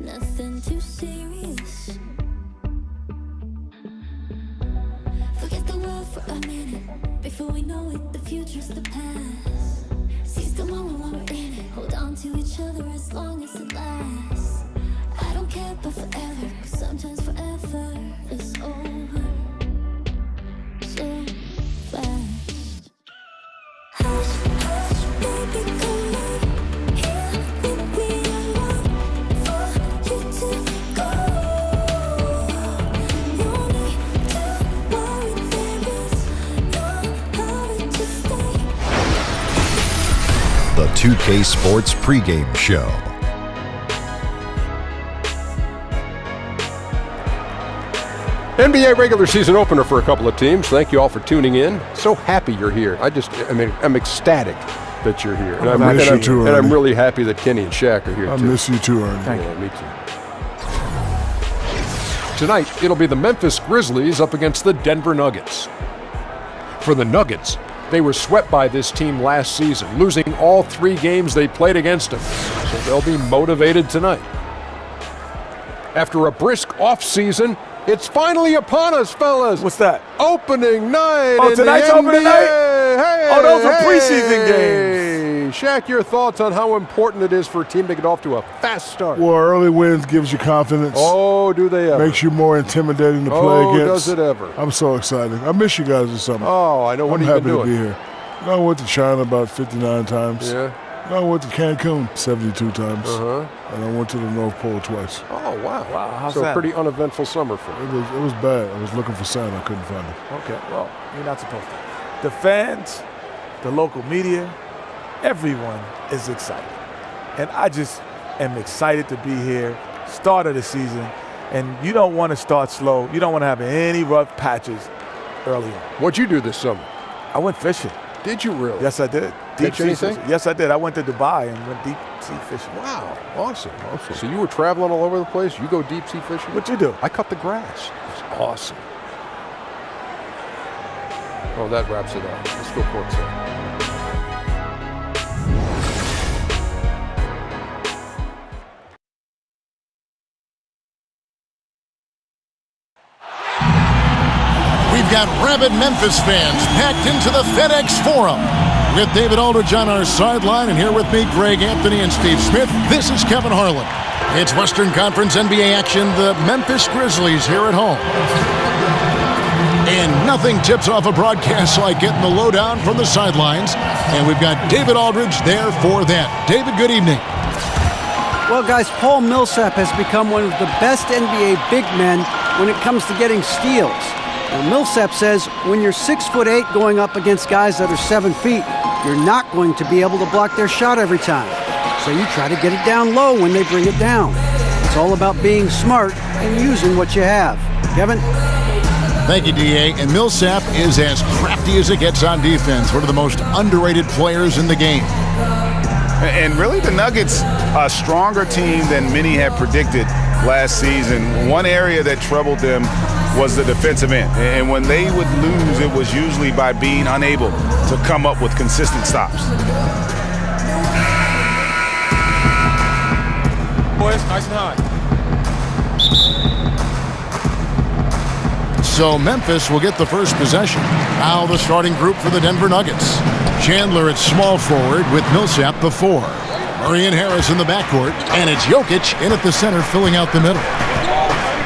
nothing too serious. Forget the world for a minute. Before we know it, the future's the past. Seize the moment while we're in it. Hold on to each other as long as it lasts. I don't care about forever, 'cause sometimes forever is over so fast. Hush, hush, baby, come on. Here with me, I want for you to go. No need to worry, there is no hurry to stay. The 2K Sports Pregame Show. NBA regular season opener for a couple of teams. Thank you all for tuning in. So happy you're here. I'm ecstatic that you're here. I miss you too, and I'm really happy that Kenny and Shaq are here I too. miss you too, Ernie. Yeah, me too. Tonight, it'll be the Memphis Grizzlies up against the Denver Nuggets. For the Nuggets, they were swept by this team last season, losing all 3 games they played against them. So they'll be motivated tonight. After a brisk offseason, it's finally upon us, fellas. What's that? Opening night. Oh, in tonight's the opening NBA. night? Hey, Oh, those are preseason games. Shaq, your thoughts on how important it is for a team to get off to a fast start? Well, early wins gives you confidence. Oh, do they ever? Makes you more intimidating to play against. Does it ever? I'm so excited. I miss you guys this summer. Oh, I know. What I'm have happy you to been be doing? here. I went to China about 59 times. Yeah. I went to Cancun 72 times. Uh-huh. And I went to the North Pole twice. Oh, wow. Wow, how's so that? a pretty uneventful summer for you. It was bad. I was looking for Santa. I couldn't find him. Okay, well, you're not supposed to. The fans, the local media, everyone is excited. And I just am excited to be here, start of the season, and you don't want to start slow. You don't want to have any rough patches early on. What'd you do this summer? I went fishing. Did you really? Yes, I did. Catch sea anything? fishing. Yes, I did. I went to Dubai and went deep sea fishing. Wow. Awesome. So you were traveling all over the place? You go deep sea fishing? What'd you do? I cut the grass. It's awesome. Oh, that wraps it up. Let's go courtside. We've got rabid Memphis fans packed into the FedExForum. With David Aldridge on our sideline, and here with me, Greg Anthony and Steve Smith. This is Kevin Harlan. It's Western Conference NBA action, the Memphis Grizzlies here at home. And nothing tips off a broadcast like getting the lowdown from the sidelines. And we've got David Aldridge there for that. David, good evening. Well, guys, Paul Millsap has become one of the best NBA big men when it comes to getting steals. Now, Millsap says when you're 6'8" going up against guys that are 7 feet, you're not going to be able to block their shot every time. So you try to get it down low when they bring it down. It's all about being smart and using what you have. Kevin? Thank you, D.A. And Millsap is as crafty as it gets on defense. One of the most underrated players in the game. And really, the Nuggets, a stronger team than many had predicted last season. One area that troubled them was the defensive end. And when they would lose, it was usually by being unable to come up with consistent stops. Boys, nice and high. So Memphis will get the first possession. Now the starting group for the Denver Nuggets. Chandler at small forward with Millsap before. Murray and Harris in the backcourt. And it's Jokic in at the center filling out the middle.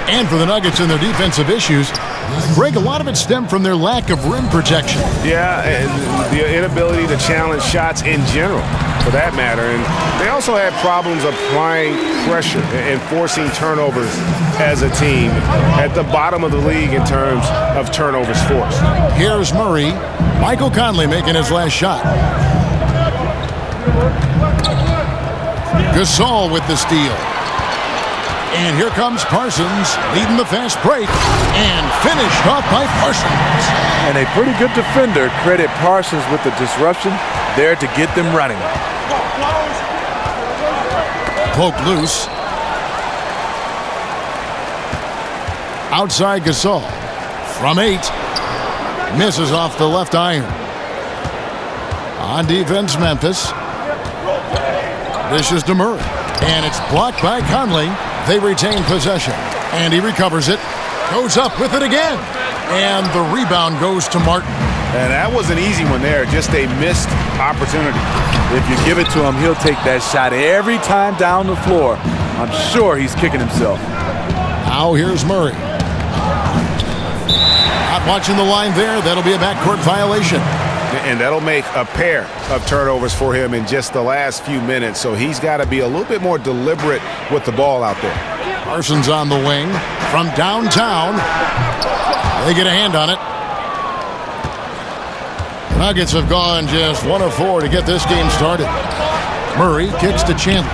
And for the Nuggets and their defensive issues, Greg, a lot of it stemmed from their lack of rim protection. Yeah, and the inability to challenge shots in general, for that matter. And they also had problems applying pressure and forcing turnovers as a team at the bottom of the league in terms of turnovers forced. Here's Murray. Michael Conley making his last shot. Gasol with the steal. And here comes Parsons leading the fast break and finished off by Parsons. And a pretty good defender. Credit Parsons with the disruption there to get them running. Poke loose. Outside Gasol. From 8. Misses off the left iron. On defense, Memphis. Dishes to Murray. And it's blocked by Conley. They retain possession, and he recovers it. Goes up with it again, and the rebound goes to Martin. And that was an easy one there, just a missed opportunity. If you give it to him, he'll take that shot every time down the floor. I'm sure he's kicking himself. Now here's Murray. Not watching the line there. That'll be a backcourt violation. And that'll make a pair of turnovers for him in just the last few minutes. So he's got to be a little bit more deliberate with the ball out there. Parsons on the wing from downtown. They get a hand on it. The Nuggets have gone just 1 of 4 to get this game started. Murray kicks to Chandler.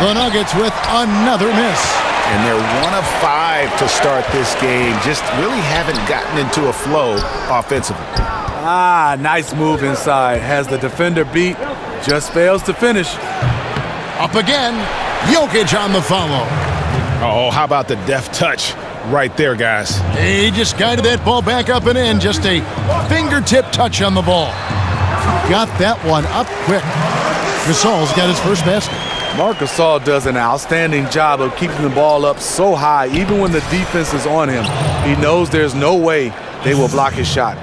The Nuggets with another miss. And they're 1 of 5 to start this game. Just really haven't gotten into a flow offensively. Nice move inside. Has the defender beat. Just fails to finish. Up again. Jokic on the follow. Oh, how about the deft touch right there, guys? He just guided that ball back up and in. Just a fingertip touch on the ball. Got that one up quick. Gasol's got his first basket. Marc Gasol does an outstanding job of keeping the ball up so high, even when the defense is on him. He knows there's no way they will block his shot.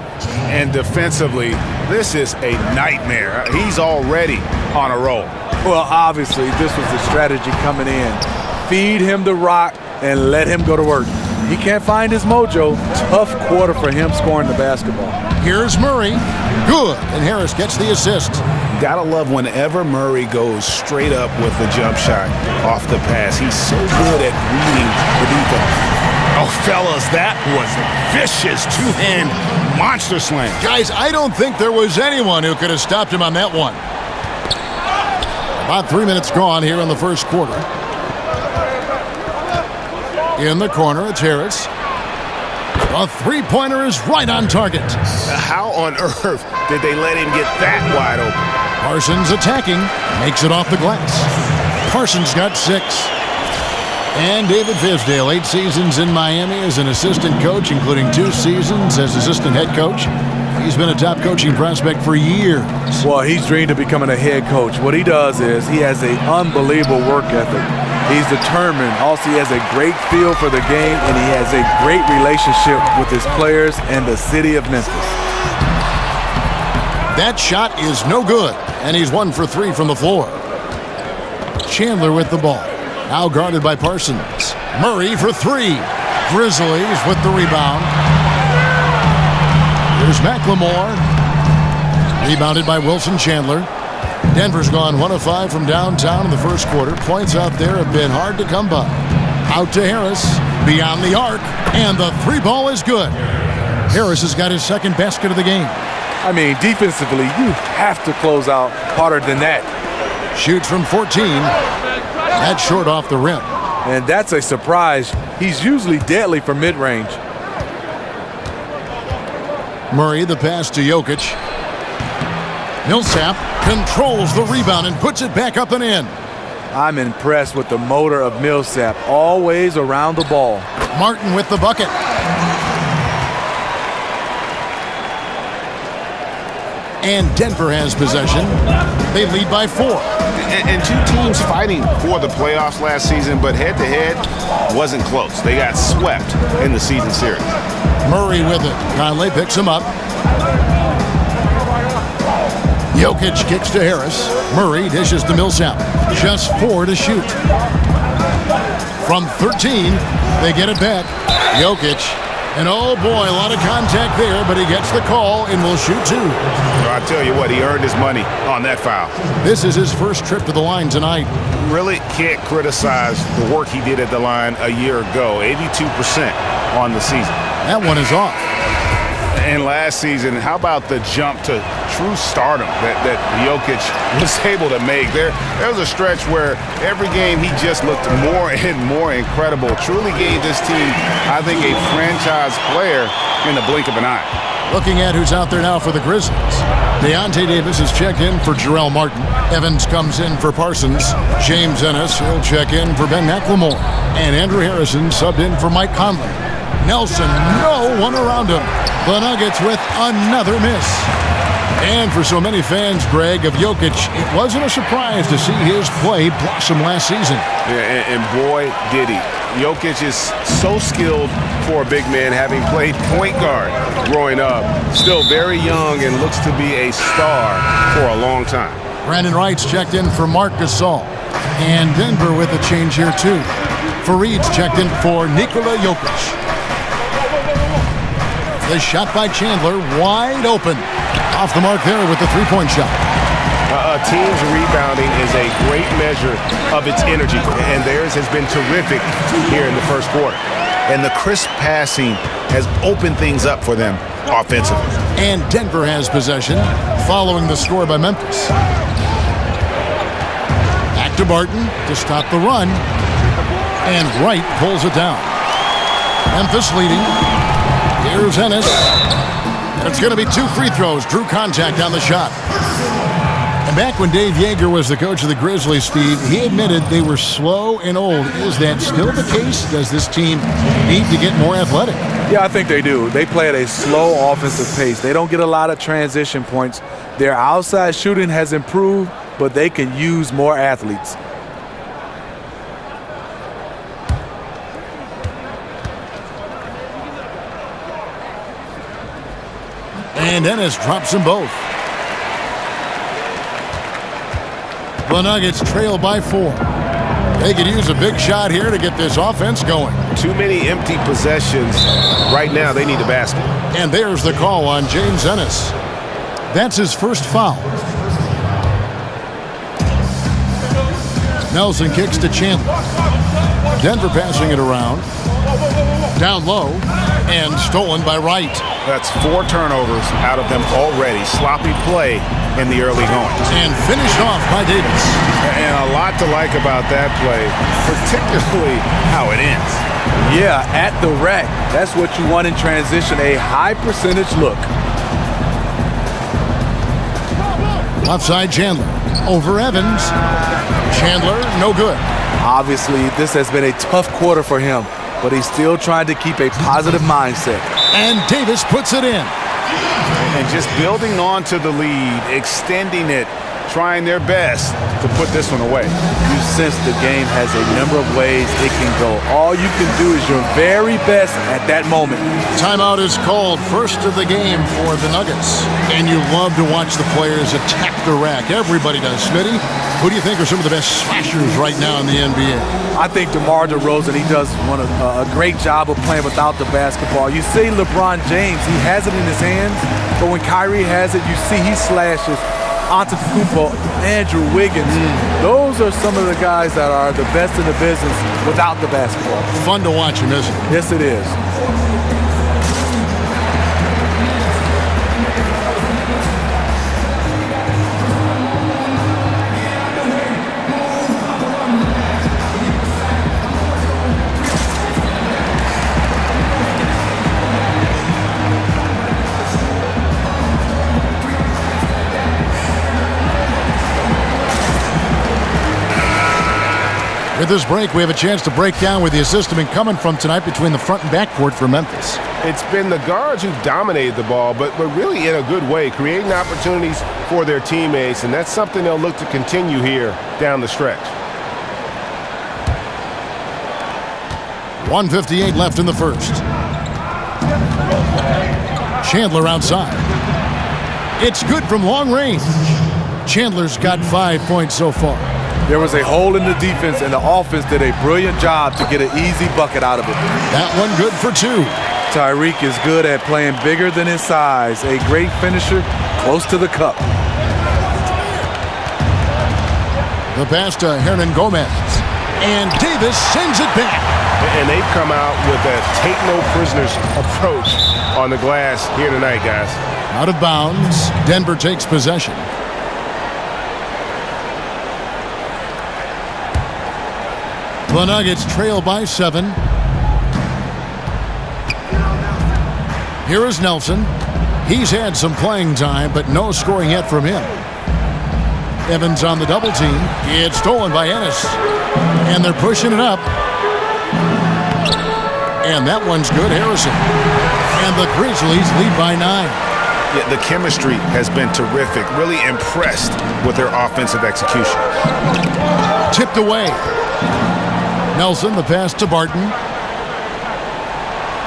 And defensively, this is a nightmare. He's already on a roll. Well, obviously, this was the strategy coming in. Feed him the rock and let him go to work. He can't find his mojo. Tough quarter for him scoring the basketball. Here's Murray. Good. And Harris gets the assist. Gotta love whenever Murray goes straight up with the jump shot off the pass. He's so good at reading the defense. Oh, fellas, that was a vicious two-hand monster slam. Guys, I don't think there was anyone who could have stopped him on that one. About 3 minutes gone here in the first quarter. In the corner, it's Harris. A three-pointer is right on target. How on earth did they let him get that wide open? Parsons attacking, makes it off the glass. Parsons got 6. And David Fisdale, 8 seasons in Miami as an assistant coach, including 2 seasons as assistant head coach. He's been a top coaching prospect for years. Well, he's dreamed of becoming a head coach. What he does is he has an unbelievable work ethic. He's determined. Also, he has a great feel for the game, and he has a great relationship with his players and the city of Memphis. That shot is no good, and he's 1 for 3 from the floor. Chandler with the ball. Now guarded by Parsons. Murray for 3. Grizzlies with the rebound. Here's McLemore. Rebounded by Wilson Chandler. Denver's gone 1 of 5 from downtown in the first quarter. Points out there have been hard to come by. Out to Harris. Beyond the arc. And the 3 ball is good. Harris has got his second basket of the game. I mean, defensively, you have to close out harder than that. Shoots from 14. That's short off the rim. And that's a surprise. He's usually deadly from mid-range. Murray, the pass to Jokic. Millsap controls the rebound and puts it back up and in. I'm impressed with the motor of Millsap, always around the ball. Martin with the bucket. And Denver has possession. They lead by 4. And 2 teams fighting for the playoffs last season, but head-to-head wasn't close. They got swept in the season series. Murray with it. Conley picks him up. Jokic kicks to Harris. Murray dishes to Millsap. Just 4 to shoot. From 13, they get it back. Jokic. And oh boy, a lot of contact there, but he gets the call and will shoot 2. I tell you what, he earned his money on that foul. This is his first trip to the line tonight. Really can't criticize the work he did at the line a year ago. 82% on the season. That one is off. And last season, how about the jump to true stardom that Jokic was able to make? There was a stretch where every game he just looked more and more incredible. Truly gave this team, I think, a franchise player in the blink of an eye. Looking at who's out there now for the Grizzlies. Deontay Davis is checked in for Jarrell Martin. Evans comes in for Parsons. James Ennis will check in for Ben McLemore. And Andrew Harrison subbed in for Mike Conley. Nelson, no one around him. The Nuggets with another miss. And for so many fans, Greg, of Jokic, it wasn't a surprise to see his play blossom last season. Yeah, and boy, did he. Jokic is so skilled for a big man, having played point guard growing up. Still very young and looks to be a star for a long time. Brandon Wright's checked in for Marc Gasol. And Denver with a change here, too. Fareed's checked in for Nikola Jokic. The shot by Chandler, wide open. Off the mark there with the three-point shot. A team's rebounding is a great measure of its energy, and theirs has been terrific here in the first quarter. And the crisp passing has opened things up for them offensively. And Denver has possession, following the score by Memphis. Back to Barton to stop the run. And Wright pulls it down. Memphis leading. Here's Ennis. And it's going to be 2 free throws. Drew contact on the shot. And back when Dave Yeager was the coach of the Grizzlies, Steve, he admitted they were slow and old. Is that still the case? Does this team need to get more athletic? Yeah, I think they do. They play at a slow offensive pace. They don't get a lot of transition points. Their outside shooting has improved, but they can use more athletes. And Ennis drops them both. The Nuggets trail by 4. They could use a big shot here to get this offense going. Too many empty possessions. Right now, they need a basket. And there's the call on James Ennis. That's his first foul. Nelson kicks to Chandler. Denver passing it around. Down low. And stolen by Wright. That's 4 turnovers out of them already. Sloppy play in the early going. And finished off by Davis. And a lot to like about that play, particularly how it ends. Yeah, at the rack. That's what you want in transition, a high percentage look. Left side Chandler. Over Evans. Chandler, no good. Obviously, this has been a tough quarter for him, but he's still trying to keep a positive mindset. And Davis puts it in. And just building on to the lead, extending it, trying their best to put this one away. You sense the game has a number of ways it can go. All you can do is your very best at that moment. Timeout is called, first of the game for the Nuggets. And you love to watch the players attack the rack. Everybody does. Smitty, who do you think are some of the best slashers right now in the NBA? I think DeMar DeRozan, he does a great job of playing without the basketball. You see LeBron James, he has it in his hands, but when Kyrie has it, you see he slashes. Antetokounmpo, Andrew Wiggins. Those are some of the guys that are the best in the business without the basketball. Fun to watch him, isn't it? Yes, it is. With this break, we have a chance to break down where the assist has been coming from tonight between the front and back court for Memphis. It's been the guards who've dominated the ball, but really in a good way, creating opportunities for their teammates, and that's something they'll look to continue here down the stretch. 1:58 left in the first. Chandler outside. It's good from long range. Chandler's got 5 points so far. There was a hole in the defense, and the offense did a brilliant job to get an easy bucket out of it. That one good for 2. Tyreek is good at playing bigger than his size. A great finisher, close to the cup. The pass to Hernan Gomez. And Davis sends it back. And they've come out with a take-no-prisoners approach on the glass here tonight, guys. Out of bounds. Denver takes possession. The Nuggets trail by 7. Here is Nelson. He's had some playing time, but no scoring yet from him. Evans on the double team. It's stolen by Ennis. And they're pushing it up. And that one's good, Harrison. And the Grizzlies lead by 9. Yeah, the chemistry has been terrific. Really impressed with their offensive execution. Tipped away. Nelson, the pass to Barton.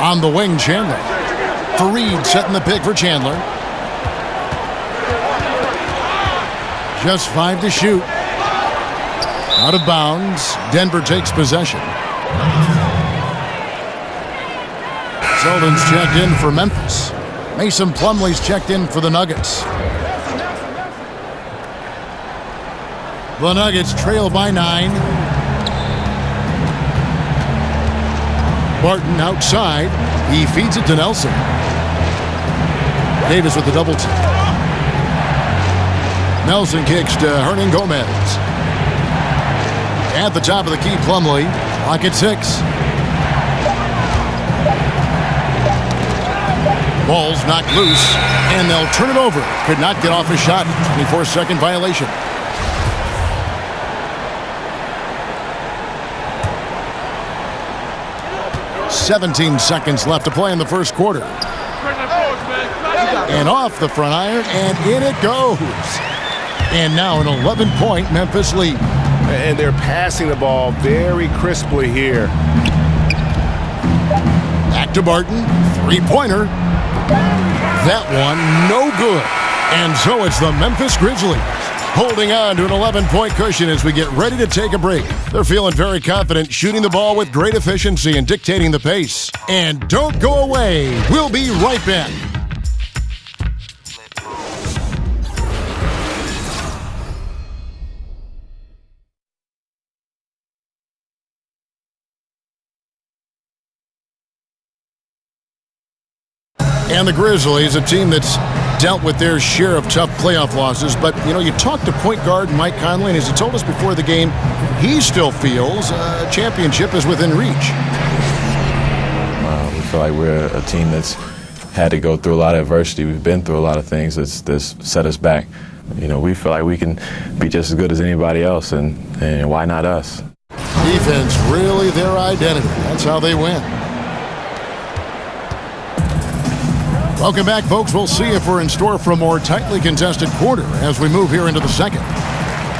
On the wing, Chandler. Fareed setting the pick for Chandler. Just 5 to shoot. Out of bounds. Denver takes possession. Selden's checked in for Memphis. Mason Plumlee's checked in for the Nuggets. The Nuggets trail by 9. Barton outside. He feeds it to Nelson. Davis with the double team. Nelson kicks to Hernan Gomez. At the top of the key, Plumlee. Clock at 6. Ball's knocked loose, and they'll turn it over. Could not get off a shot. 24-second violation. "17 seconds left to play in the first quarter. And off the front iron, and in it goes. And now an 11-point Memphis lead. And they're passing the ball very crisply here. Back to Barton. Three-pointer. That one, no good. And so it's the Memphis Grizzlies holding on to an 11-point cushion as we get ready to take a break. They're feeling very confident, shooting the ball with great efficiency and dictating the pace. And don't go away. We'll be right back. And the Grizzlies, a team that's dealt with their share of tough playoff losses. But, you talked to point guard Mike Conley, and as he told us before the game, he still feels a championship is within reach. We feel like we're a team that's had to go through a lot of adversity. We've been through a lot of things that's set us back. We feel like we can be just as good as anybody else, and why not us? Defense really their identity. That's how they win. Welcome back, folks. We'll see if we're in store for a more tightly contested quarter as we move here into the second.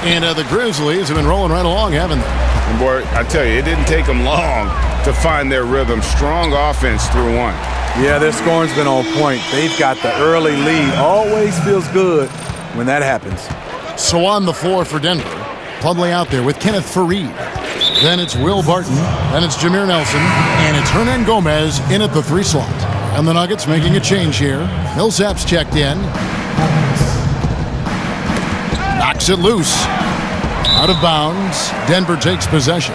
And the Grizzlies have been rolling right along, haven't they? And boy, I tell you, it didn't take them long to find their rhythm. Strong offense through one. Yeah, their scoring's been on point. They've got the early lead. Always feels good when that happens. So on the floor for Denver, Plumlee out there with Kenneth Fareed. Then it's Will Barton. Then it's Jameer Nelson. And it's Hernan Gomez in at the 3 slot. And the Nuggets making a change here. Millsap's checked in. Knocks it loose. Out of bounds. Denver takes possession.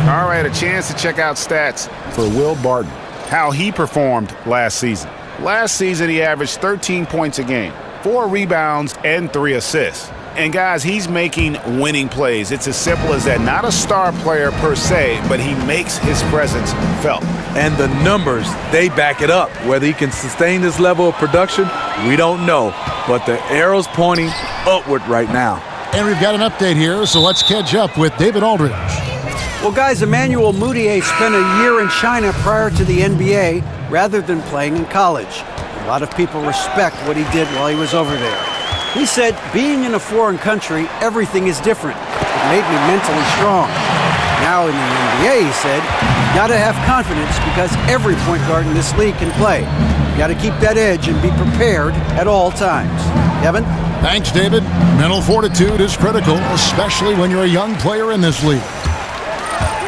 All right, a chance to check out stats for Will Barton. How he performed last season. Last season, he averaged 13 points a game, 4 rebounds, and 3 assists. And guys, he's making winning plays. It's as simple as that. Not a star player per se, but he makes his presence felt. And the numbers, they back it up. Whether he can sustain this level of production, we don't know. But the arrow's pointing upward right now. And we've got an update here, so let's catch up with David Aldridge. Well, guys, Emmanuel Mudiay spent a year in China prior to the NBA rather than playing in college. A lot of people respect what he did while he was over there. He said, being in a foreign country, everything is different. It made me mentally strong. Now in the NBA, he said, you got to have confidence because every point guard in this league can play. You got to keep that edge and be prepared at all times. Kevin? Thanks, David. Mental fortitude is critical, especially when you're a young player in this league.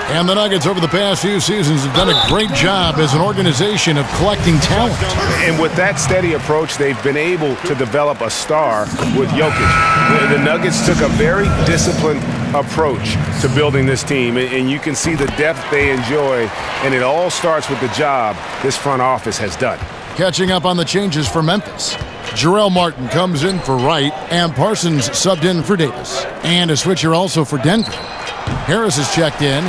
And the Nuggets over the past few seasons have done a great job as an organization of collecting talent. And with that steady approach, they've been able to develop a star with Jokic. The Nuggets took a very disciplined approach to building this team, and you can see the depth they enjoy, and it all starts with the job this front office has done. Catching up on the changes for Memphis. Jarrell Martin comes in for Wright, and Parsons subbed in for Davis. And a switcher also for Denver. Harris is checked in.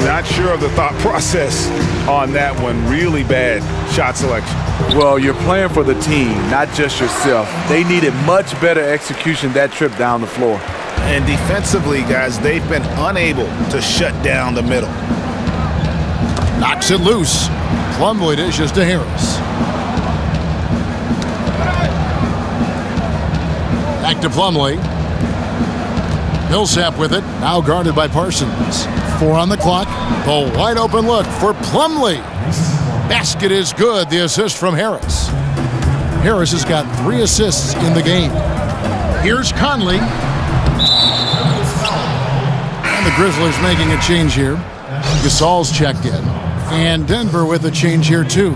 Not sure of the thought process on that one. Really bad shot selection. Well, you're playing for the team, not just yourself. They needed much better execution that trip down the floor. And defensively, guys, they've been unable to shut down the middle. Knocks it loose. Plumlee dishes to Harris. Back to Plumlee. Millsap with it, now guarded by Parsons. 4 on the clock. The wide open look for Plumlee. Basket is good. The assist from Harris. Harris has got 3 assists in the game. Here's Conley. And the Grizzlies making a change here. Gasol's checked in. And Denver with a change here too.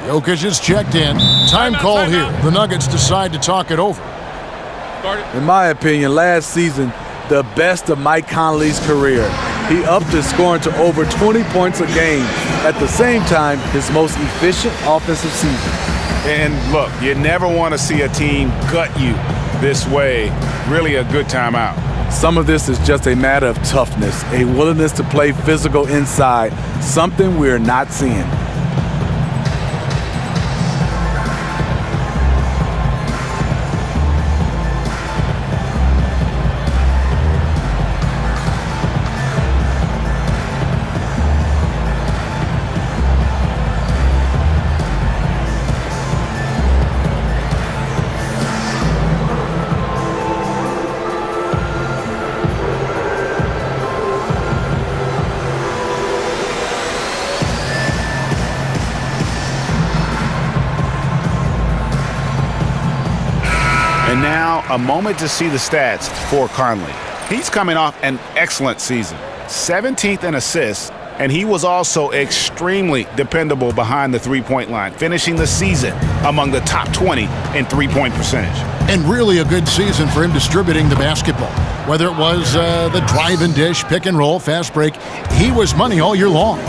Jokic is checked in. Time call here. The Nuggets decide to talk it over. In my opinion, last season, the best of Mike Conley's career. He upped his scoring to over 20 points a game. At the same time, his most efficient offensive season. And look, you never want to see a team gut you this way. Really a good timeout. Some of this is just a matter of toughness, a willingness to play physical inside, something we're not seeing. And now a moment to see the stats for Conley. He's coming off an excellent season. 17th in assists, and he was also extremely dependable behind the three-point line, finishing the season among the top 20 in three-point percentage. And really a good season for him distributing the basketball. Whether it was the drive and dish, pick and roll, fast break, he was money all year long.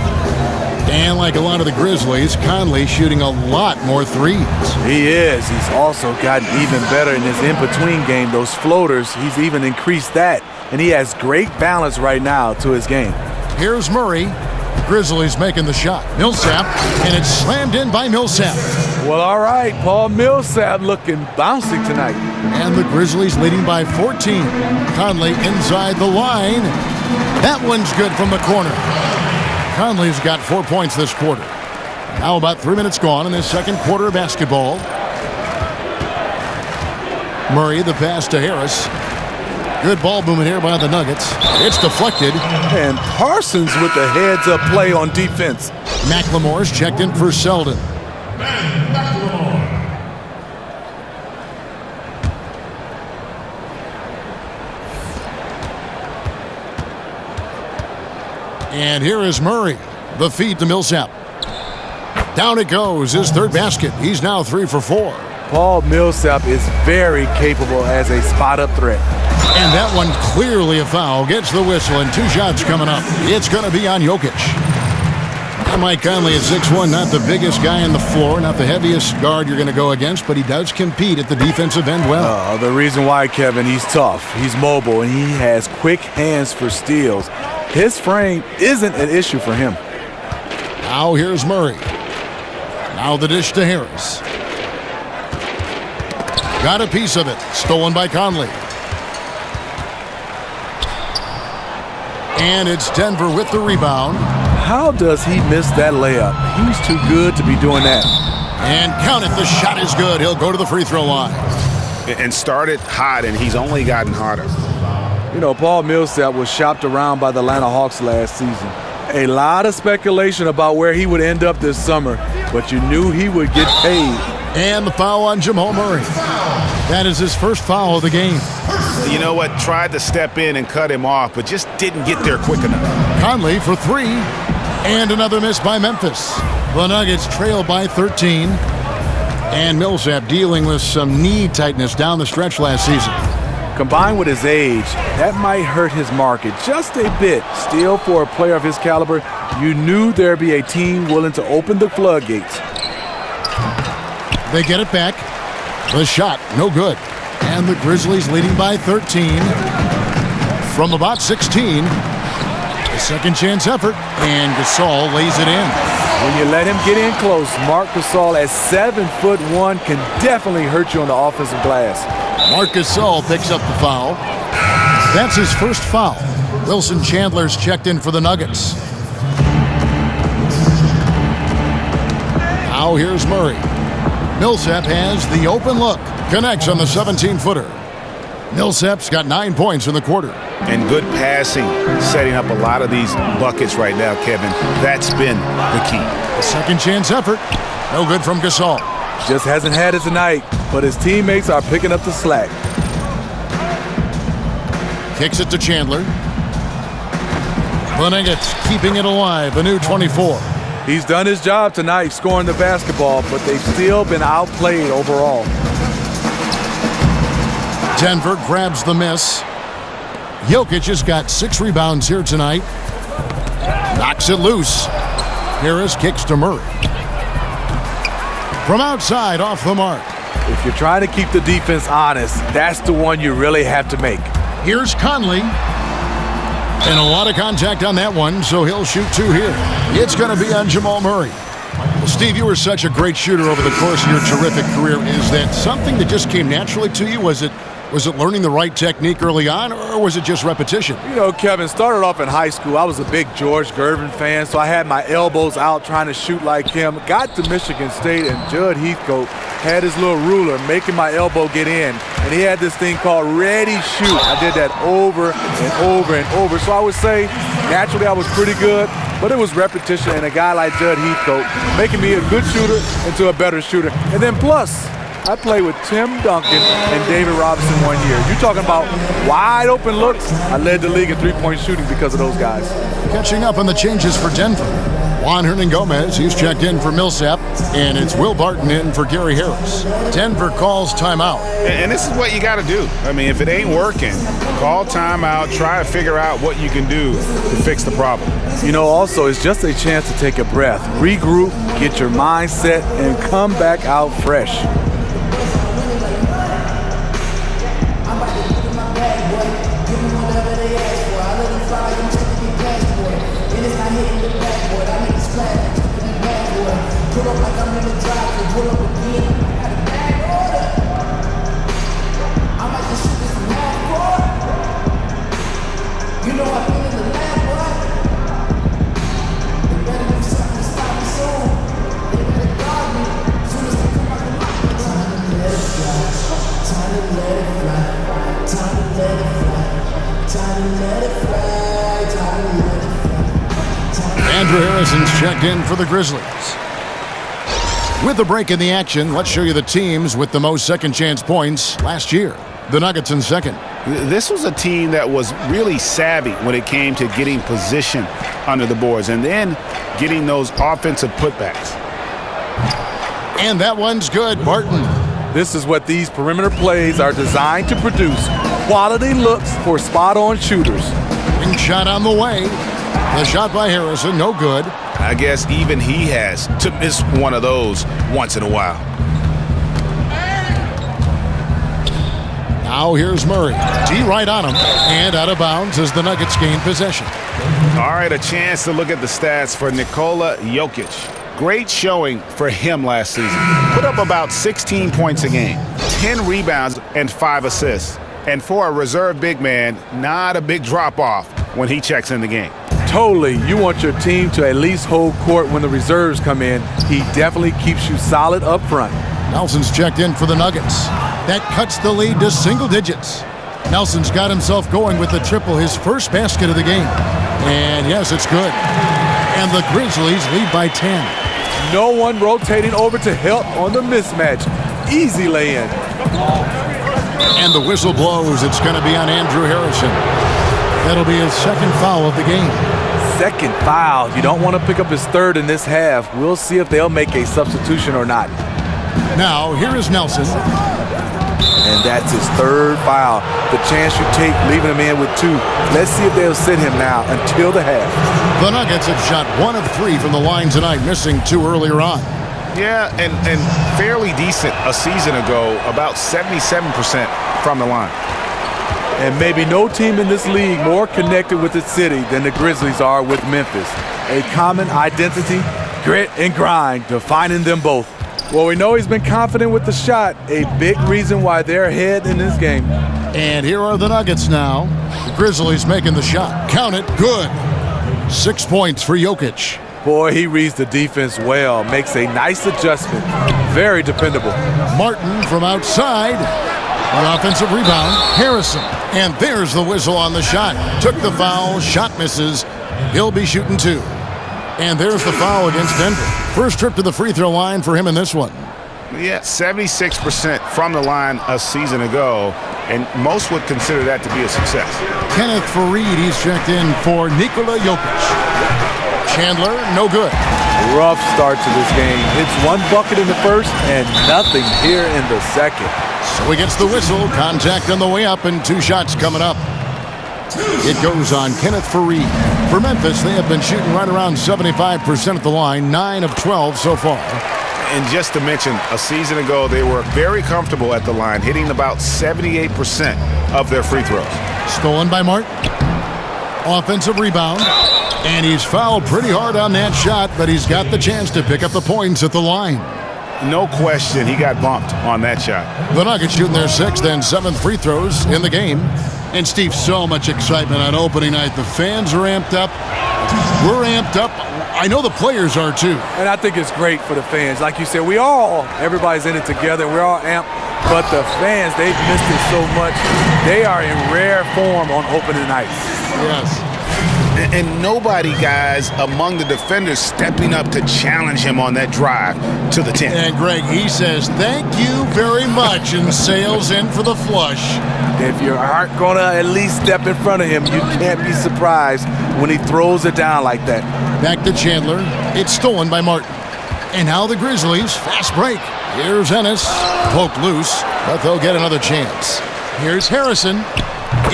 And like a lot of the Grizzlies, Conley shooting a lot more threes. He is. He's also gotten even better in his in-between game. Those floaters, he's even increased that. And he has great balance right now to his game. Here's Murray. Grizzlies making the shot. Millsap, and it's slammed in by Millsap. Well, all right. Paul Millsap looking bouncy tonight. And the Grizzlies leading by 14. Conley inside the line. That one's good from the corner. Conley's got 4 points this quarter. Now about 3 minutes gone in this second quarter of basketball. Murray, the pass to Harris. Good ball movement here by the Nuggets. It's deflected. And Parsons with the heads-up play on defense. McLemore's checked in for Selden. And here is Murray. The feed to Millsap. Down it goes. His third basket. He's now 3 for 4. Paul Millsap is very capable as a spot-up threat. And that one clearly a foul. Gets the whistle, and 2 shots coming up. It's going to be on Jokic. And Mike Conley at 6'1", not the biggest guy on the floor, not the heaviest guard you're going to go against, but he does compete at the defensive end well. The reason why, Kevin, he's tough, he's mobile, and he has quick hands for steals. His frame isn't an issue for him. Now here's Murray. Now the dish to Harris. Got a piece of it. Stolen by Conley. And it's Denver with the rebound. How does he miss that layup? He's too good to be doing that. And count it. The shot is good. He'll go to the free throw line. And started hot, and he's only gotten hotter. You know, Paul Millsap was shopped around by the Atlanta Hawks last season. A lot of speculation about where he would end up this summer, but you knew he would get paid. And the foul on Jamal Murray. That is his first foul of the game. You know what? Tried to step in and cut him off, but just didn't get there quick enough. Conley for 3. And another miss by Memphis. The Nuggets trail by 13. And Millsap dealing with some knee tightness down the stretch last season. Combined with his age, that might hurt his market just a bit. Still, for a player of his caliber, you knew there'd be a team willing to open the floodgates. They get it back. The shot, no good. And the Grizzlies leading by 13 from about 16. A second chance effort, and Gasol lays it in. When you let him get in close, Marc Gasol at 7'1" can definitely hurt you on the offensive glass. Marc Gasol picks up the foul. That's his first foul. Wilson Chandler's checked in for the Nuggets. Now here's Murray. Millsap has the open look. Connects on the 17-footer. Millsap's got 9 points in the quarter. And good passing, setting up a lot of these buckets right now, Kevin. That's been the key. A second chance effort. No good from Gasol. Just hasn't had it tonight, but his teammates are picking up the slack. Kicks it to Chandler. The Nuggets keeping it alive, a new 24. He's done his job tonight scoring the basketball, but they've still been outplayed overall. Denver grabs the miss. Jokic has got 6 rebounds here tonight. Knocks it loose. Harris kicks to Murray. From outside, off the mark. If you're trying to keep the defense honest, that's the one you really have to make. Here's Conley. And a lot of contact on that one, so he'll shoot 2 here. It's going to be on Jamal Murray. Well, Steve, you were such a great shooter over the course of your terrific career. Is that something that just came naturally to you? Was it learning the right technique early on, or was it just repetition? You know, Kevin, started off in high school. I was a big George Gervin fan, so I had my elbows out trying to shoot like him. Got to Michigan State, and Judd Heathcote had his little ruler making my elbow get in, and he had this thing called ready shoot. I did that over and over and over. So I would say naturally I was pretty good, but it was repetition and a guy like Judd Heathcote making me a good shooter into a better shooter. And then plus, I played with Tim Duncan and David Robinson one year. You're talking about wide open looks. I led the league in three-point shooting because of those guys. Catching up on the changes for Denver. Juan Hernan-Gomez, he's checked in for Millsap, and it's Will Barton in for Gary Harris. Denver calls timeout. And this is what you got to do. I mean, if it ain't working, call timeout, try to figure out what you can do to fix the problem. You know, also, it's just a chance to take a breath, regroup, get your mind set, and come back out fresh. Andrew Harrison's checked in for the Grizzlies. With a break in the action, let's show you the teams with the most second chance points last year. The Nuggets in second. This was a team that was really savvy when it came to getting position under the boards and then getting those offensive putbacks. And that one's good, Barton. This is what these perimeter plays are designed to produce. Quality looks for spot-on shooters. Ring shot on the way. The shot by Harrison, no good. I guess even he has to miss one of those once in a while. Now here's Murray. D right on him, and out of bounds as the Nuggets gain possession. All right, a chance to look at the stats for Nikola Jokic. Great showing for him last season. Put up about 16 points a game, 10 rebounds, and 5 assists. And for a reserve big man, not a big drop-off when he checks in the game. Totally. You want your team to at least hold court when the reserves come in. He definitely keeps you solid up front. Nelson's checked in for the Nuggets. That cuts the lead to single digits. Nelson's got himself going with the triple, his first basket of the game. And yes, it's good. And the Grizzlies lead by 10. No one rotating over to help on the mismatch. Easy lay-in. And the whistle blows. It's going to be on Andrew Harrison. That'll be his second foul of the game. Second foul. You don't want to pick up his third in this half. We'll see if they'll make a substitution or not. Now, here is Nelson. And that's his third foul. The chance you take leaving him in with 2. Let's see if they'll sit him now until the half. The Nuggets have shot 1 of 3 from the line tonight, missing 2 earlier on. Yeah, and fairly decent a season ago, about 77% from the line. And maybe no team in this league more connected with its city than the Grizzlies are with Memphis. A common identity, grit, and grind defining them both. Well, we know he's been confident with the shot, a big reason why they're ahead in this game. And here are the Nuggets now. The Grizzlies making the shot. Count it, good. 6 points for Jokic. Boy, he reads the defense well, makes a nice adjustment. Very dependable. Martin from outside. The offensive rebound, Harrison. And there's the whistle on the shot. Took the foul, shot misses. He'll be shooting 2. And there's the foul against Denver. First trip to the free throw line for him in this one. Yeah, 76% from the line a season ago, and most would consider that to be a success. Kenneth Faried, he's checked in for Nikola Jokic. Chandler, no good. Rough start to this game. It's 1 bucket in the first and nothing here in the second. So he gets the whistle, contact on the way up, and 2 shots coming up. It goes on Kenneth Faried. For Memphis, they have been shooting right around 75% at the line, 9 of 12 so far. And just to mention, a season ago, they were very comfortable at the line, hitting about 78% of their free throws. Stolen by Martin. Offensive rebound. And he's fouled pretty hard on that shot, but he's got the chance to pick up the points at the line. No question, he got bumped on that shot. The Nuggets shooting their 6th and 7th free throws in the game. And Steve, so much excitement on opening night. The fans are amped up. We're amped up. I know the players are too. And I think it's great for the fans. Like you said, everybody's in it together. We're all amped. But the fans, they've missed it so much. They are in rare form on opening night. Yes. And nobody, guys, among the defenders stepping up to challenge him on that drive to the 10. And Greg, he says, thank you very much, and sails in for the flush. If you aren't going to at least step in front of him, you can't be surprised when he throws it down like that. Back to Chandler. It's stolen by Martin. And now the Grizzlies, fast break. Here's Ennis, poked loose, but they'll get another chance. Here's Harrison.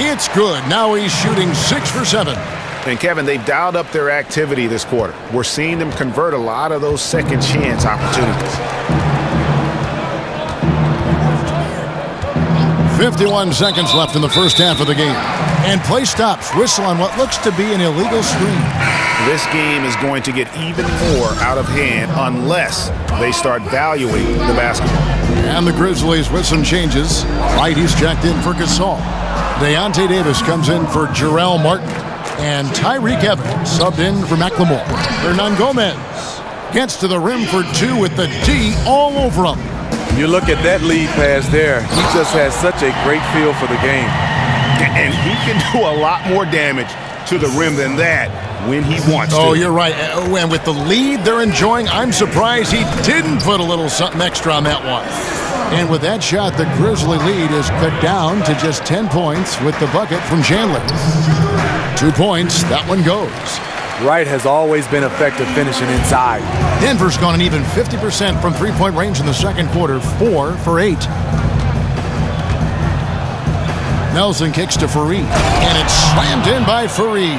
It's good. Now he's shooting 6 for 7. And Kevin, they've dialed up their activity this quarter. We're seeing them convert a lot of those second chance opportunities. 51 seconds left in the first half of the game. And play stops. Whistle on what looks to be an illegal screen. This game is going to get even more out of hand unless they start valuing the basketball. And the Grizzlies with some changes. Right, he's checked in for Gasol. Deontay Davis comes in for Jarrell Martin. And Tyreek Evans subbed in for McLemore. Hernan Gomez gets to the rim for 2 with the D all over him. You look at that lead pass there. He just has such a great feel for the game. And he can do a lot more damage to the rim than that when he wants to. Oh, you're right. And with the lead they're enjoying, I'm surprised he didn't put a little something extra on that one. And with that shot, the Grizzly lead is cut down to just 10 points with the bucket from Chandler. 2 points, that one goes. Wright has always been effective finishing inside. Denver's gone an even 50% from three-point range in the second quarter, 4 for 8. Nelson kicks to Faried, and it's slammed in by Faried.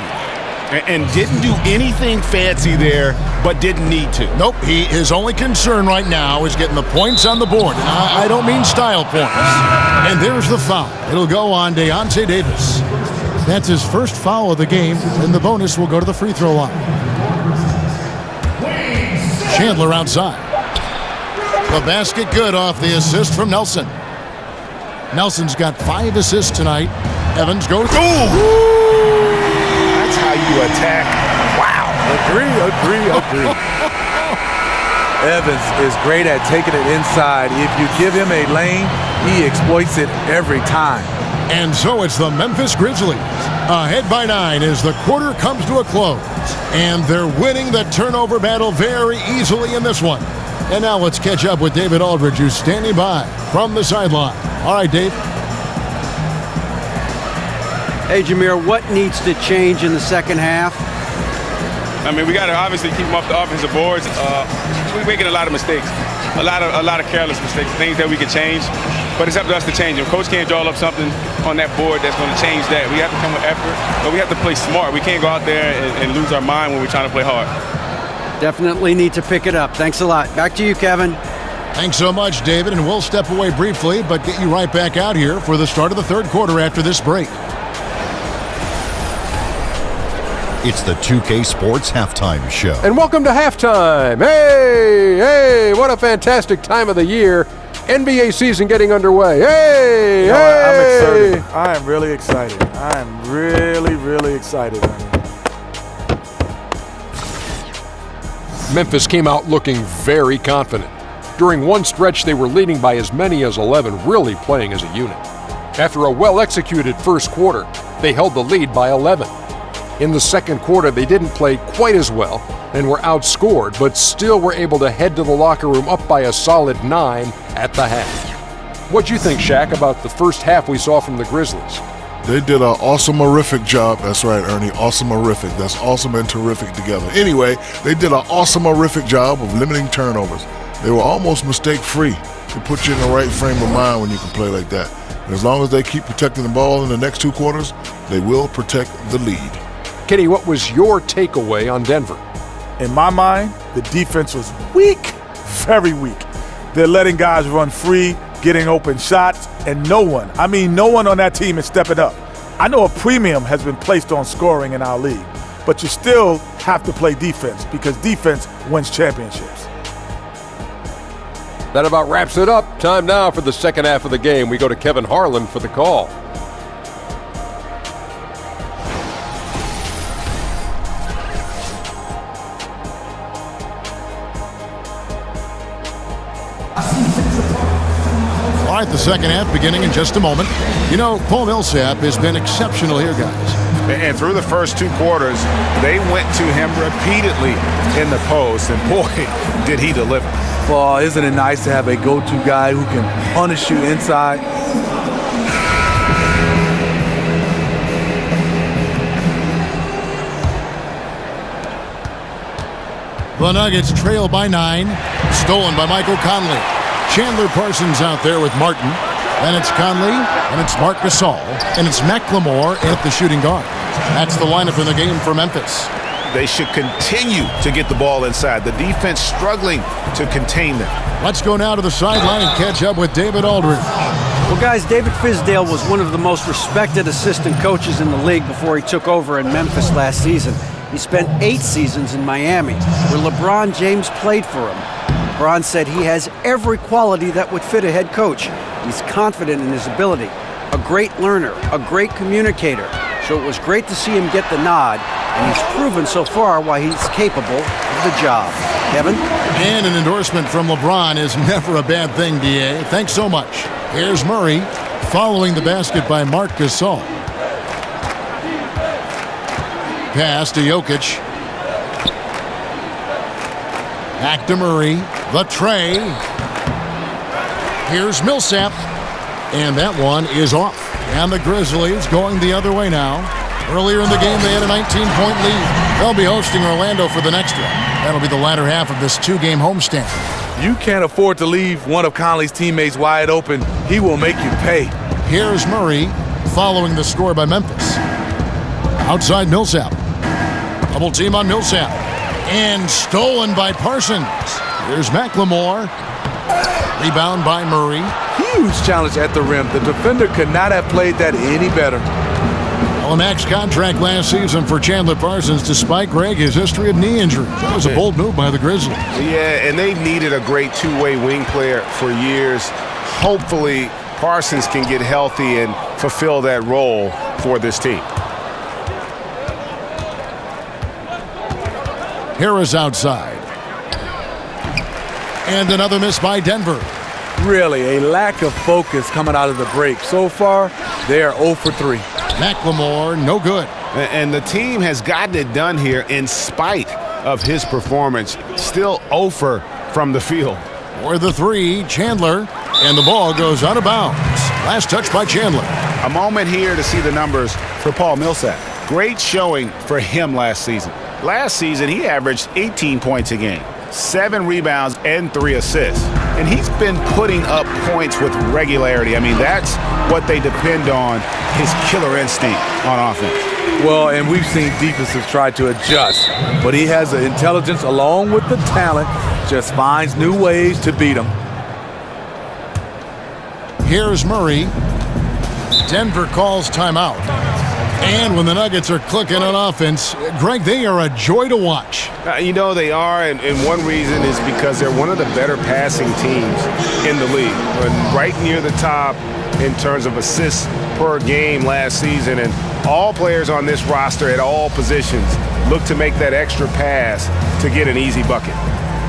And didn't do anything fancy there, but didn't need to. Nope, his only concern right now is getting the points on the board. And I don't mean style points. And there's the foul. It'll go on Deontay Davis. That's his first foul of the game, and the bonus will go to the free throw line. Chandler outside. The basket good off the assist from Nelson. Nelson's got 5 assists tonight. Evans goes. Ooh! That's how you attack. Wow. Agree. Evans is great at taking it inside. If you give him a lane, he exploits it every time. And so it's the Memphis Grizzlies ahead by 9 as the quarter comes to a close. And they're winning the turnover battle very easily in this one. And now let's catch up with David Aldridge, who's standing by from the sideline. All right, Dave. Hey, Jameer, what needs to change in the second half? I mean, we got to obviously keep them off the offensive boards. We're making a lot of mistakes, a lot of careless mistakes, things that we can change. But it's up to us to change them. Coach can't draw up something on that board that's going to change that. We have to come with effort, but we have to play smart. We can't go out there and lose our mind when we're trying to play hard. Definitely need to pick it up. Thanks a lot. Back to you, Kevin. Thanks so much, David, and we'll step away briefly, but get you right back out here for the start of the third quarter after this break. It's the 2K Sports Halftime Show. And welcome to halftime. Hey, what a fantastic time of the year. NBA season getting underway. I'm excited. I am really excited. I am really excited. Memphis came out looking very confident. During one stretch, they were leading by as many as 11, really playing as a unit. After a well-executed first quarter, they held the lead by 11. In the second quarter, they didn't play quite as well and were outscored, but still were able to head to the locker room up by a solid 9 at the half. What'd you think, Shaq, about the first half we saw from the Grizzlies? They did an awesome-orific job. That's right, Ernie. Awesome-orific. That's awesome and terrific together. Anyway, they did an awesome-orific job of limiting turnovers. They were almost mistake-free. It puts you in the right frame of mind when you can play like that. And as long as they keep protecting the ball in the next 2 quarters, they will protect the lead. Kenny, what was your takeaway on Denver? In my mind, the defense was weak, very weak. They're letting guys run free, getting open shots, and no one on that team is stepping up. I know a premium has been placed on scoring in our league, but you still have to play defense because defense wins championships. That about wraps it up. Time now for the second half of the game. We go to Kevin Harlan for the call. All right, the second half beginning in just a moment. You know, Paul Millsap has been exceptional here, guys. And through the first 2 quarters, they went to him repeatedly in the post, and boy, did he deliver. Well, isn't it nice to have a go-to guy who can punish you inside? The Nuggets trail by 9. Stolen by Michael Conley. Chandler Parsons out there with Martin. Then it's Conley, and it's Marc Gasol, and it's McLemore at the shooting guard. That's the lineup in the game for Memphis. They should continue to get the ball inside. The defense struggling to contain them. Let's go now to the sideline and catch up with David Aldridge. Well, guys, David Fizdale was one of the most respected assistant coaches in the league before he took over in Memphis last season. He spent 8 seasons in Miami, where LeBron James played for him. LeBron said he has every quality that would fit a head coach. He's confident in his ability, a great learner, a great communicator. So it was great to see him get the nod, and he's proven so far why he's capable of the job. Kevin? And an endorsement from LeBron is never a bad thing, D.A. Thanks so much. Here's Murray following the basket by Marc Gasol. Pass to Jokic. Back to Murray. The tray. Here's Millsap. And that one is off. And the Grizzlies going the other way now. Earlier in the game, they had a 19-point lead. They'll be hosting Orlando for the next one. That'll be the latter half of this 2-game homestand. You can't afford to leave one of Conley's teammates wide open. He will make you pay. Here's Murray following the score by Memphis. Outside Millsap. Double team on Millsap. And stolen by Parsons. Here's McLemore. Rebound by Murray. Huge challenge at the rim. The defender could not have played that any better. Well, a max contract last season for Chandler Parsons, despite, Greg, his history of knee injuries. That was a bold move by the Grizzlies. Yeah, and they've needed a great two-way wing player for years. Hopefully, Parsons can get healthy and fulfill that role for this team. Harris outside. And another miss by Denver. Really, a lack of focus coming out of the break. So far, they are 0 for 3. McLemore, no good. And the team has gotten it done here in spite of his performance. Still 0 from the field. For the 3, Chandler. And the ball goes out of bounds. Last touch by Chandler. A moment here to see the numbers for Paul Millsap. Great showing for him last season. Last season, he averaged 18 points a game, 7 rebounds, and 3 assists. And he's been putting up points with regularity. I mean, that's what they depend on, his killer instinct on offense. Well, and we've seen defenses try to adjust, but he has the intelligence along with the talent, just finds new ways to beat them. Here's Murray. Denver calls timeout. And when the Nuggets are clicking on offense, Greg, they are a joy to watch. You know they are, and one reason is because they're one of the better passing teams in the league. Right near the top in terms of assists per game last season, and all players on this roster at all positions look to make that extra pass to get an easy bucket.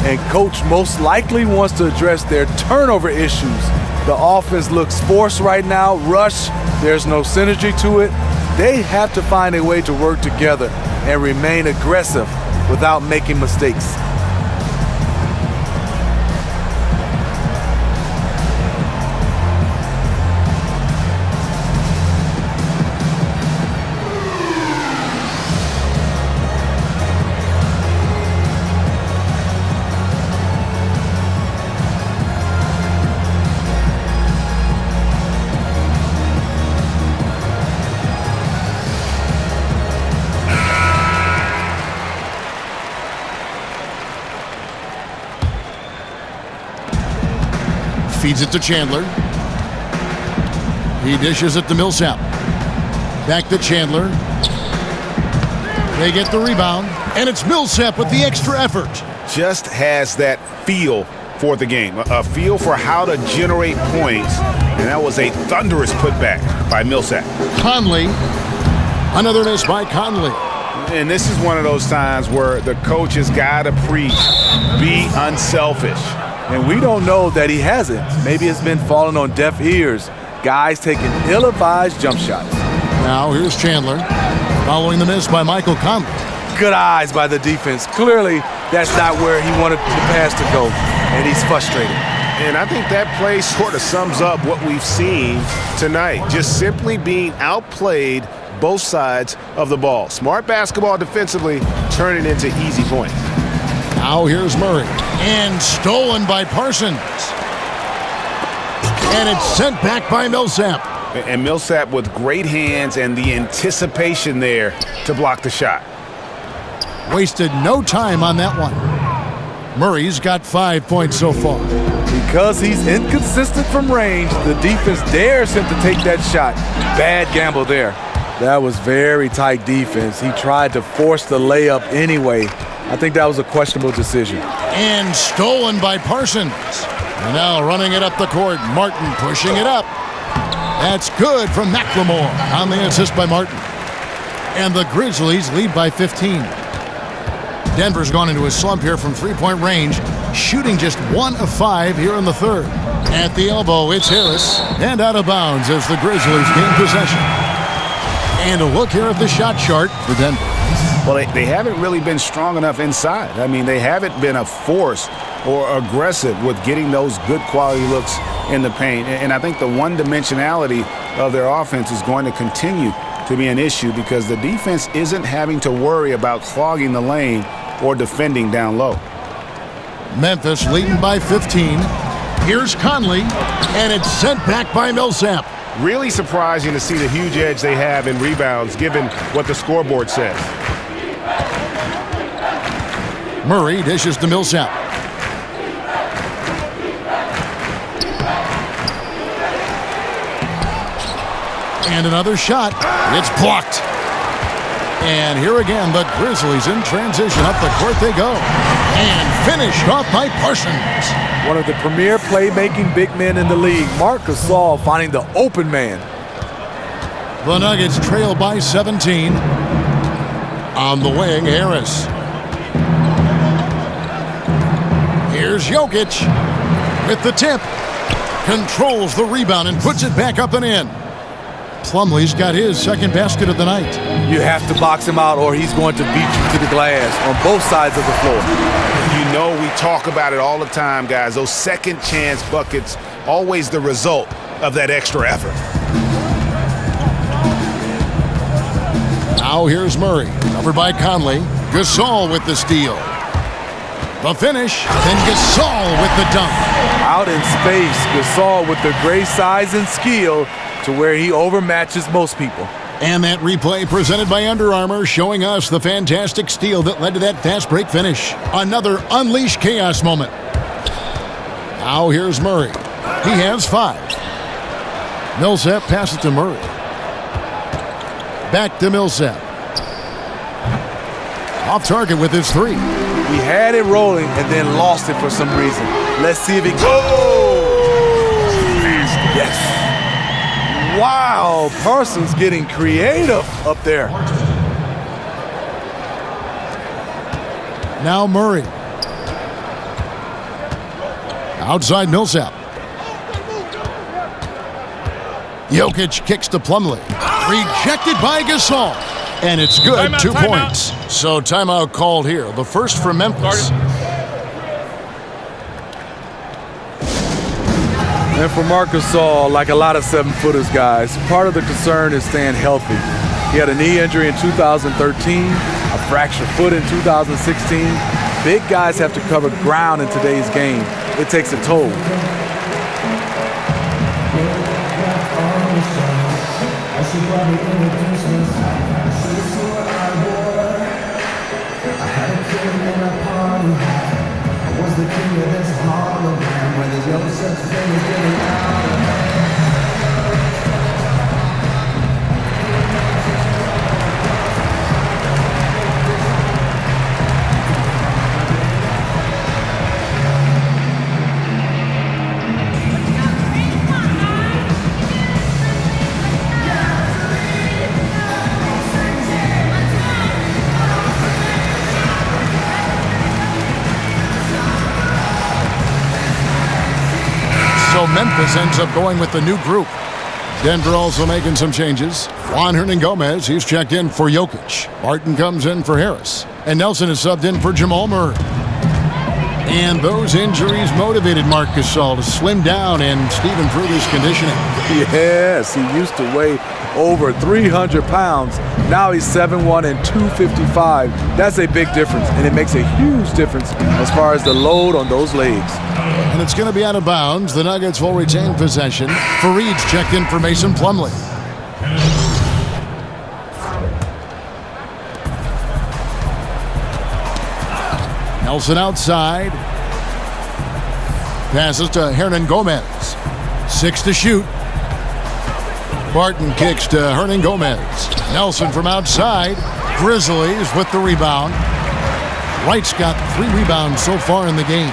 And Coach most likely wants to address their turnover issues. The offense looks forced right now, rush. There's no synergy to it. They have to find a way to work together and remain aggressive without making mistakes. Feeds it to Chandler. He dishes it to Millsap. Back to Chandler. They get the rebound, and it's Millsap with the extra effort. Just has that feel for the game, a feel for how to generate points, and that was a thunderous putback by Millsap. Conley. Another miss by Conley. And this is one of those times where the coach has got to preach, be unselfish. And we don't know that he hasn't. Maybe it's been falling on deaf ears. Guys taking ill-advised jump shots. Now here's Chandler, following the miss by Michael Conley. Good eyes by the defense. Clearly, that's not where he wanted the pass to go, and he's frustrated. And I think that play sort of sums up what we've seen tonight. Just simply being outplayed both sides of the ball. Smart basketball defensively, turning into easy points. Now here's Murray. And stolen by Parsons. And it's sent back by Millsap. And Millsap with great hands and the anticipation there to block the shot. Wasted no time on that one. Murray's got 5 points so far. Because he's inconsistent from range, the defense dares him to take that shot. Bad gamble there. That was very tight defense. He tried to force the layup anyway. I think that was a questionable decision. And stolen by Parsons. And now running it up the court, Martin pushing it up. That's good from McLemore on the assist by Martin. And the Grizzlies lead by 15. Denver's gone into a slump here from three-point range, shooting just 1 of 5 here in the third. At the elbow, it's Harris, and out of bounds as the Grizzlies gain possession. And a look here at the shot chart for Denver. Well, they haven't really been strong enough inside. I mean, they haven't been a force or aggressive with getting those good quality looks in the paint. And I think the one-dimensionality of their offense is going to continue to be an issue because the defense isn't having to worry about clogging the lane or defending down low. Memphis leading by 15. Here's Conley, and it's sent back by Millsap. Really surprising to see the huge edge they have in rebounds given what the scoreboard says. Murray dishes to Millsap. And another shot. It's blocked. And here again, the Grizzlies in transition. Up the court they go. And finished off by Parsons. One of the premier playmaking big men in the league, Marc Gasol finding the open man. The Nuggets trail by 17. On the wing, Harris. Here's Jokic with the tip. Controls the rebound and puts it back up and in. Plumlee's got his second basket of the night. You have to box him out or he's going to beat you to the glass on both sides of the floor. You know we talk about it all the time, guys. Those second chance buckets, always the result of that extra effort. Now here's Murray, covered by Conley. Gasol with the steal. The finish, then Gasol with the dunk. Out in space, Gasol with the great size and skill to where he overmatches most people. And that replay presented by Under Armour showing us the fantastic steal that led to that fast break finish. Another unleashed chaos moment. Now here's Murray. He has 5. Millsap passes to Murray. Back to Millsap. Off target with his 3. He had it rolling and then lost it for some reason. Let's see if he goes. Yes. Wow, Parsons getting creative up there. Now Murray. Outside Millsap. Jokic kicks to Plumlee. Rejected by Gasol. And it's good, Timeout, 2 timeout. points. So timeout called here. The first for Memphis. And for Marc Gasol, like a lot of 7-footers guys, part of the concern is staying healthy. He had a knee injury in 2013, a fractured foot in 2016. Big guys have to cover ground in today's game. It takes a toll. So Memphis ends up going with the new group. Denver also making some changes. Juan Hernangomez, he's checked in for Jokic. Barton comes in for Harris. And Nelson is subbed in for Jamal Murray. And those injuries motivated Marc Gasol to slim down and improve his conditioning. Yes, he used to weigh over 300 pounds. Now he's 7'1" and 255. That's a big difference, and it makes a huge difference as far as the load on those legs. And it's going to be out of bounds. The Nuggets will retain possession. Fareed's checked in for Mason Plumlee. Nelson outside. Passes to Hernangomez. 6 to shoot. Barton kicks to Hernangomez. Nelson from outside. Grizzlies with the rebound. Wright's got 3 rebounds so far in the game.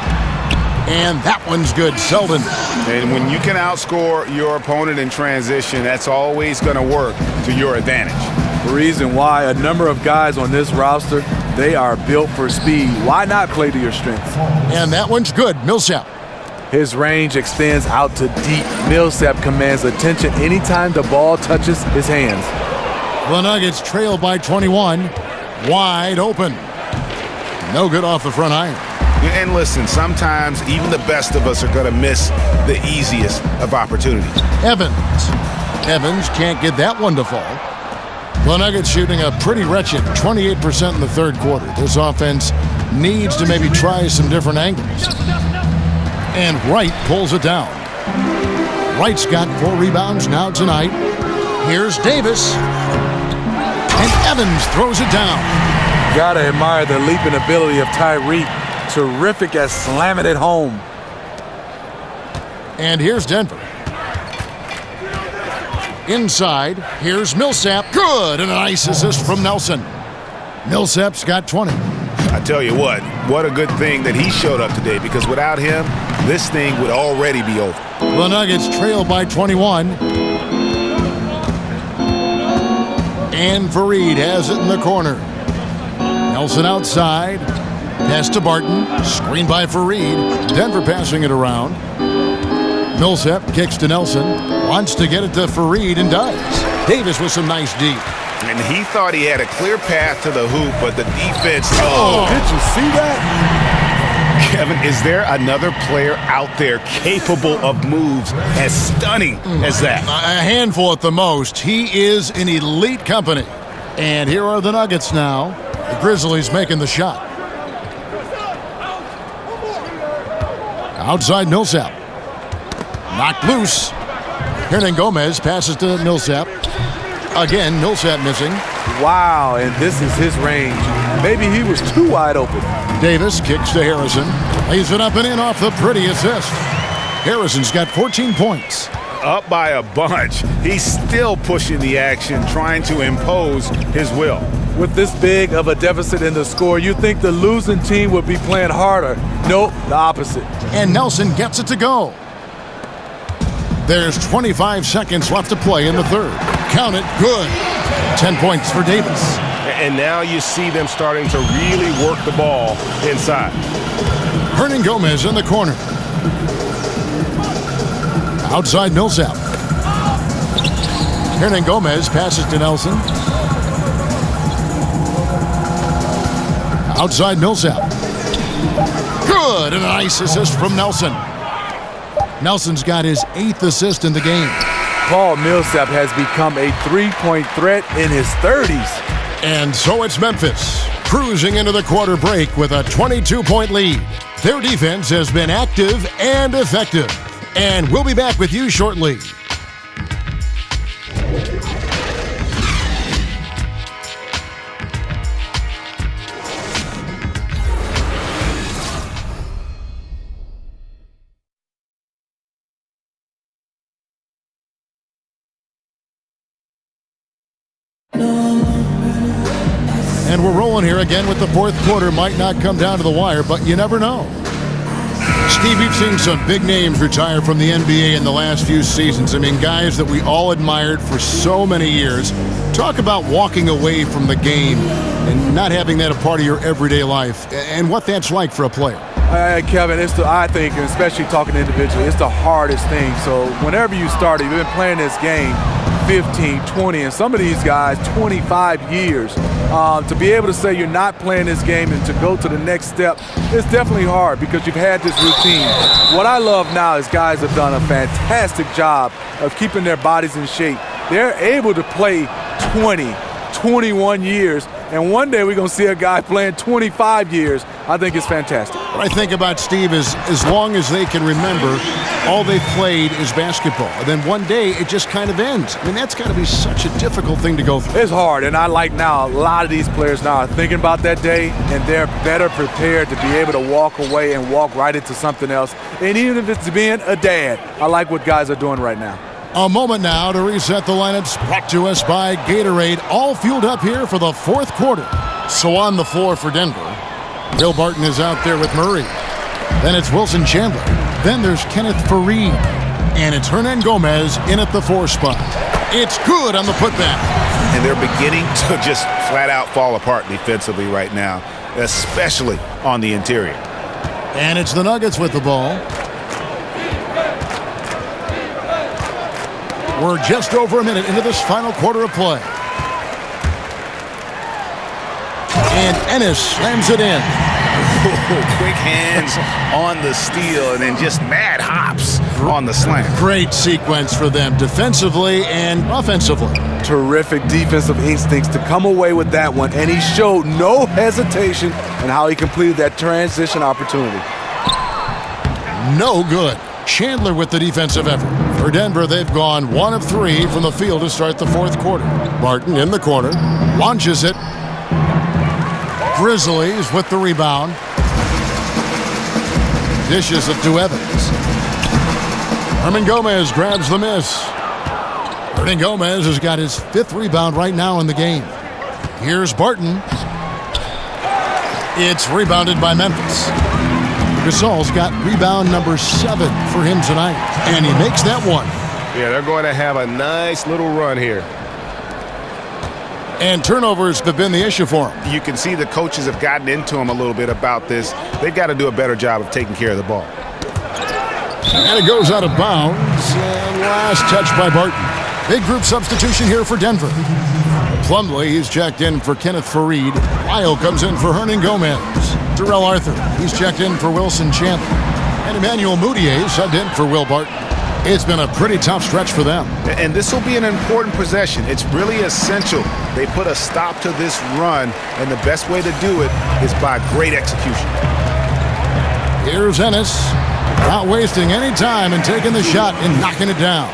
And that one's good, Selden. And when you can outscore your opponent in transition, that's always going to work to your advantage. The reason why a number of guys on this roster, they are built for speed. Why not play to your strengths? And that one's good, Millsap. His range extends out to deep. Millsap commands attention anytime the ball touches his hands. The Nuggets trail by 21. Wide open. No good off the front iron. And listen, sometimes even the best of us are going to miss the easiest of opportunities. Evans can't get that one to fall. The Nuggets shooting a pretty wretched 28% in the third quarter. This offense needs to maybe try some different angles. And Wright pulls it down. Wright's got 4 rebounds now tonight. Here's Davis. And Evans throws it down. Gotta admire the leaping ability of Tyreek. Terrific at slamming it home. And here's Denver. Inside, here's Millsap. Good, and a nice assist from Nelson. Millsap's got 20. I tell you what a good thing that he showed up today, because without him, this thing would already be over. The Nuggets trail by 21. And Fareed has it in the corner. Nelson outside. Pass to Barton. Screen by Fareed. Denver passing it around. Millsap kicks to Nelson. Wants to get it to Fareed and does. Davis with some nice deep. And he thought he had a clear path to the hoop, but the defense... Oh, did you see that? Kevin, is there another player out there capable of moves as stunning as that? A handful at the most. He is in elite company. And here are the Nuggets now. The Grizzlies making the shot. Outside Millsap. Knocked loose. Hernangomez passes to Millsap. Again, Millsap missing. Wow, and this is his range. Maybe he was too wide open. Davis kicks to Harrison. Leaves it up and in off the pretty assist. Harrison's got 14 points. Up by a bunch. He's still pushing the action, trying to impose his will. With this big of a deficit in the score, you'd think the losing team would be playing harder. Nope, the opposite. And Nelson gets it to go. There's 25 seconds left to play in the third. Count it, good. 10 points for Davis. And now you see them starting to really work the ball inside. Hernangomez in the corner. Outside Millsap. Hernangomez passes to Nelson. Outside Millsap. Good, and a nice assist from Nelson. Nelson's got his 8th assist in the game. Paul Millsap has become a three-point threat in his 30s. And so it's Memphis, cruising into the quarter break with a 22-point lead. Their defense has been active and effective. And we'll be back with you shortly. And we're rolling here again with the fourth quarter. Might not come down to the wire, but you never know. Steve, you've seen some big names retire from the NBA in the last few seasons. I mean, guys that we all admired for so many years. Talk about walking away from the game and not having that a part of your everyday life and what that's like for a player. Kevin, I think, especially talking individually, it's the hardest thing. So whenever you started, you've been playing this game 15, 20, and some of these guys 25 years. To be able to say you're not playing this game and to go to the next step, it's definitely hard because you've had this routine. What I love now is guys have done a fantastic job of keeping their bodies in shape. They're able to play 20, 21 years, and one day we're going to see a guy playing 25 years. I think it's fantastic. What I think about Steve is as long as they can remember, all they've played is basketball. And then one day it just kind of ends. I mean, that's got to be such a difficult thing to go through. It's hard, and I like now a lot of these players now are thinking about that day, and they're better prepared to be able to walk away and walk right into something else. And even if it's being a dad, I like what guys are doing right now. A moment now to reset the lineups, brought to us by Gatorade, all fueled up here for the fourth quarter. So on the floor for Denver, Will Barton is out there with Murray. Then it's Wilson Chandler. Then there's Kenneth Faried. And it's Hernangomez in at the 4 spot. It's good on the putback. And they're beginning to just flat out fall apart defensively right now, especially on the interior. And it's the Nuggets with the ball. We're just over a minute into this final quarter of play. And Ennis slams it in. Quick hands on the steal and then just mad hops on the slam. Great sequence for them defensively and offensively. Terrific defensive instincts to come away with that one, and he showed no hesitation in how he completed that transition opportunity. No good. Chandler with the defensive effort. For Denver, they've gone 1 of 3 from the field to start the fourth quarter. Barton in the corner, launches it. Grizzlies with the rebound. Dishes it to Evans. Hernangomez grabs the miss. Hernangomez has got his 5th rebound right now in the game. Here's Barton. It's rebounded by Memphis. Gasol's got rebound number 7 for him tonight, and he makes that one. Yeah, they're going to have a nice little run here. And turnovers have been the issue for him. You can see the coaches have gotten into him a little bit about this. They've got to do a better job of taking care of the ball. And it goes out of bounds, and last touch by Barton. Big group substitution here for Denver. Plumlee, he's checked in for Kenneth Faried. Lyle comes in for Hernangomez. Terrell Arthur, he's checked in for Wilson Chandler. And Emmanuel Mudiay subbed in for Will Barton. It's been a pretty tough stretch for them. And this will be an important possession. It's really essential they put a stop to this run, and the best way to do it is by great execution. Here's Ennis, not wasting any time and taking the shot and knocking it down.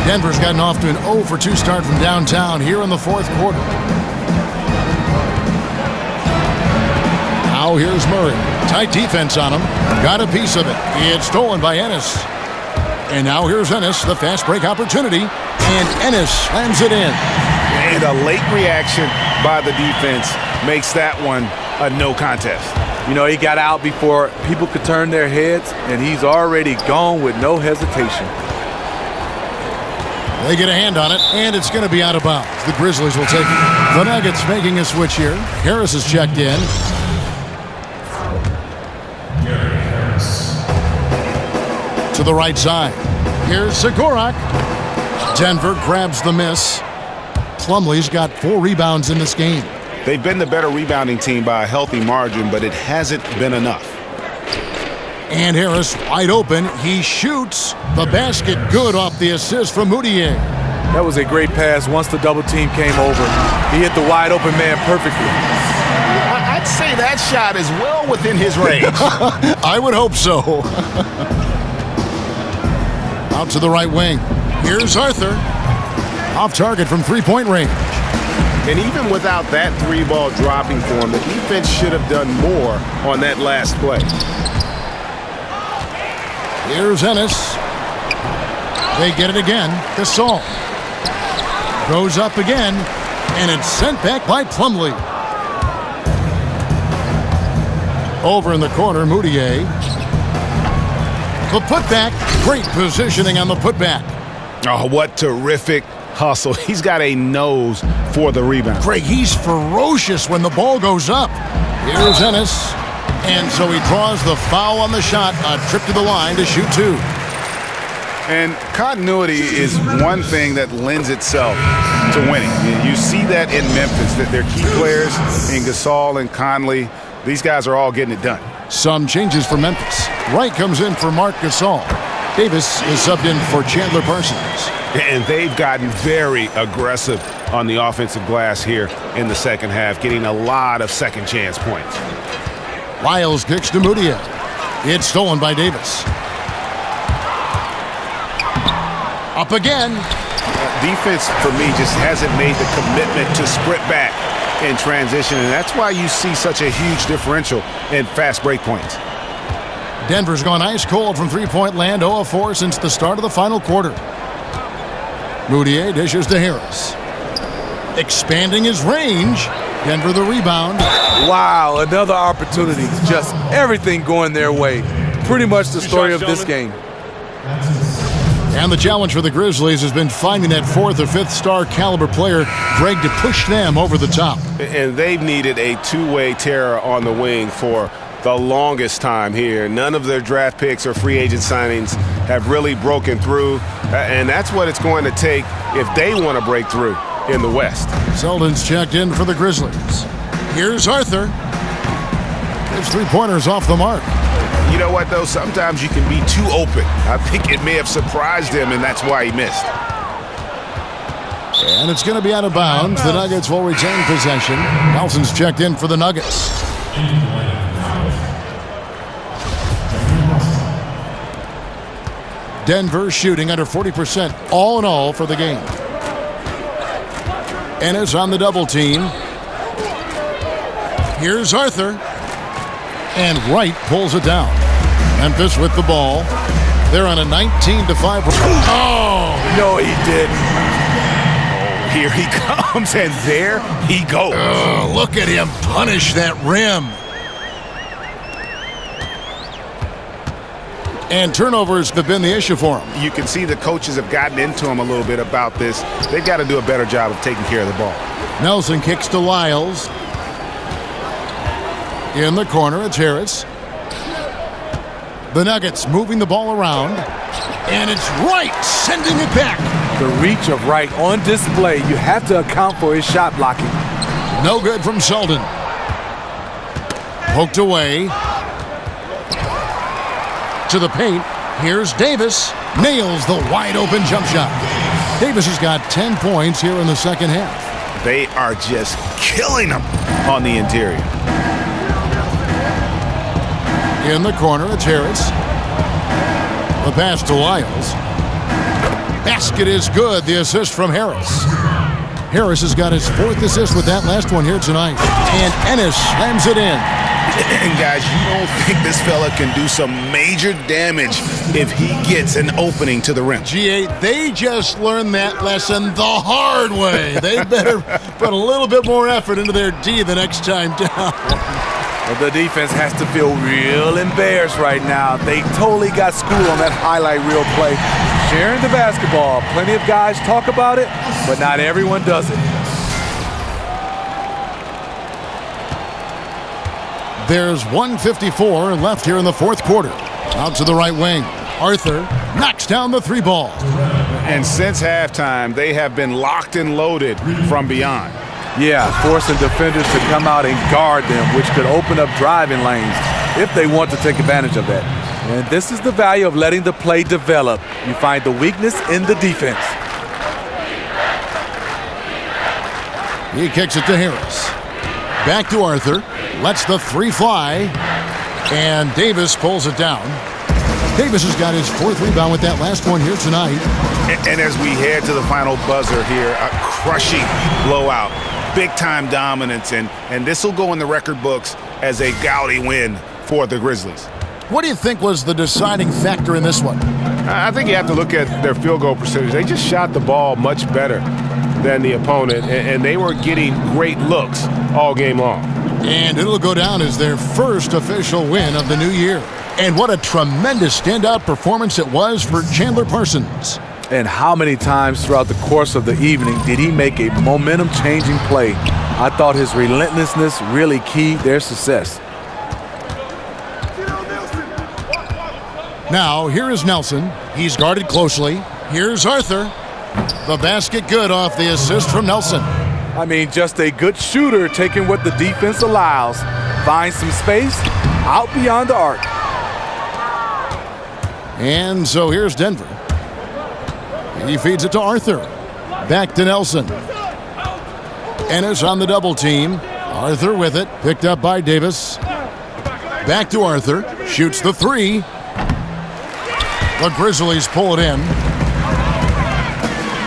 Denver's gotten off to an 0 for 2 start from downtown here in the fourth quarter. Now here's Murray. Tight defense on him. Got a piece of it. It's stolen by Ennis. And now here's Ennis, the fast break opportunity. And Ennis slams it in. And a late reaction by the defense makes that one a no contest. You know, he got out before people could turn their heads, and he's already gone with no hesitation. They get a hand on it, and it's going to be out of bounds. The Grizzlies will take it. The Nuggets making a switch here. Harris is checked in. To the right side. Here's Sikorak. Denver grabs the miss. Plumlee's got 4 rebounds in this game. They've been the better rebounding team by a healthy margin, but it hasn't been enough. And Harris wide open. He shoots the basket good off the assist from Moutier. That was a great pass once the double team came over. He hit the wide open man perfectly. I'd say that shot is well within his range. I would hope so. Out to the right wing. Here's Arthur. Off target from three-point range. And even without that 3-ball dropping for him, the defense should have done more on that last play. Here's Ennis. They get it again. Gasol goes up again, and it's sent back by Plumlee. Over in the corner, Moutier. The putback. Great positioning on the putback. Oh, what terrific hustle. He's got a nose for the rebound. Greg, he's ferocious when the ball goes up. Here's Ennis. And so he draws the foul on the shot. A trip to the line to shoot 2. And continuity is one thing that lends itself to winning. You see that in Memphis, that their key players in Gasol and Conley, these guys are all getting it done. Some changes for Memphis. Wright comes in for Marc Gasol. Davis is subbed in for Chandler Parsons. And they've gotten very aggressive on the offensive glass here in the second half, getting a lot of second chance points. Lyles kicks to Moutier. It's stolen by Davis. Up again. Defense, for me, just hasn't made the commitment to sprint back in transition, and that's why you see such a huge differential in fast break points. Denver's gone ice cold from three-point land, 0 of 4 since the start of the final quarter. Moutier dishes to Harris. Expanding his range. Denver the rebound. Wow, another opportunity. Just everything going their way. Pretty much the story of this game. And the challenge for the Grizzlies has been finding that 4th or 5th star caliber player, Greg, to push them over the top. And they've needed a two-way terror on the wing for the longest time here. None of their draft picks or free agent signings have really broken through, and that's what it's going to take if they want to break through in the West. Selden's checked in for the Grizzlies. Here's Arthur. His three-pointer's off the mark. You know what, though? Sometimes you can be too open. I think it may have surprised him, and that's why he missed. And it's going to be out of bounds. The Nuggets will retain possession. Nelson's checked in for the Nuggets. Denver shooting under 40% all in all for the game. Ennis on the double team. Here's Arthur. And Wright pulls it down. Memphis with the ball. They're on a 19-5. Oh! No, he didn't. Oh, here he comes, and there he goes. Oh, look at him punish that rim. And turnovers have been the issue for him. You can see the coaches have gotten into him a little bit about this. They've got to do a better job of taking care of the ball. Nelson kicks to Lyles. In the corner, it's Harris. The Nuggets moving the ball around. And it's Wright sending it back. The reach of Wright on display. You have to account for his shot blocking. No good from Selden. Poked away. To the paint. Here's Davis. Nails the wide open jump shot. Davis has got 10 points here in the second half. They are just killing them on the interior. In the corner, it's Harris. The pass to Lyles. Basket is good. The assist from Harris. Harris has got his 4th assist with that last one here tonight. And Ennis slams it in. And guys, you don't think this fella can do some major damage if he gets an opening to the rim. G8, they just learned that lesson the hard way. They better put a little bit more effort into their D the next time down. Well, the defense has to feel real embarrassed right now. They totally got schooled on that highlight reel play. Sharing the basketball. Plenty of guys talk about it, but not everyone does it. There's 1:54 left here in the 4th quarter. Out to the right wing. Arthur knocks down the 3 ball. And since halftime, they have been locked and loaded from beyond. Yeah, forcing defenders to come out and guard them, which could open up driving lanes if they want to take advantage of that. And this is the value of letting the play develop. You find the weakness in the defense. He kicks it to Harris. Back to Arthur. Lets the three fly. And Davis pulls it down. Davis has got his fourth rebound with that last one here tonight. And as we head to the final buzzer here, a crushing blowout. Big-time dominance, and this will go in the record books as a gaudy win for the Grizzlies. What do you think was the deciding factor in this one? I think you have to look at their field goal percentage. They just shot the ball much better than the opponent, and they were getting great looks all game long. And it'll go down as their first official win of the new year. And what a tremendous standout performance it was for Chandler Parsons. And how many times throughout the course of the evening did he make a momentum-changing play? I thought his relentlessness really keyed their success. Now, here is Nelson. He's guarded closely. Here's Arthur. The basket good off the assist from Nelson. I mean, just a good shooter taking what the defense allows. Finds some space out beyond the arc. And so here's Denver. He feeds it to Arthur. Back to Nelson. Ennis on the double team. Arthur with it. Picked up by Davis. Back to Arthur. Shoots the three. The Grizzlies pull it in.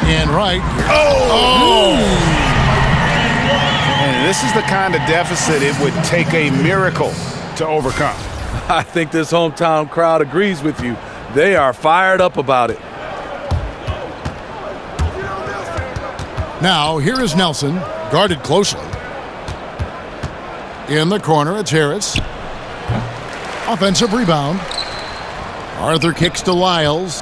And right. Oh! And this is the kind of deficit it would take a miracle to overcome. I think this hometown crowd agrees with you. They are fired up about it. Now, here is Nelson, guarded closely. In the corner, it's Harris. Offensive rebound. Arthur kicks to Lyles.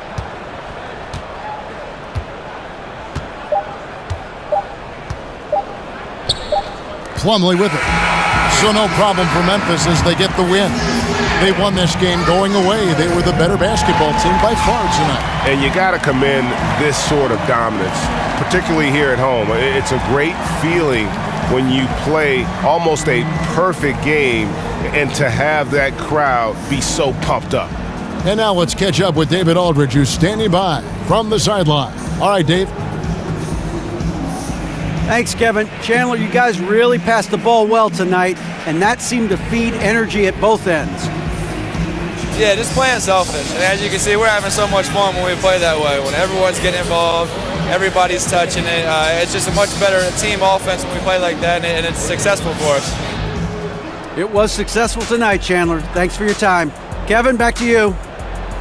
Plumlee with it. So no problem for Memphis as they get the win. They won this game going away. They were the better basketball team by far tonight. And you got to commend this sort of dominance, particularly here at home. It's a great feeling when you play almost a perfect game and to have that crowd be so pumped up. And now let's catch up with David Aldridge, who's standing by from the sideline. All right, Dave. Thanks, Kevin. Chandler, you guys really passed the ball well tonight, and that seemed to feed energy at both ends. Yeah, just playing selfish. And as you can see, we're having so much fun when we play that way. When everyone's getting involved, everybody's touching it. It's just a much better team offense when we play like that, and it's successful for us. It was successful tonight, Chandler. Thanks for your time. Kevin, back to you.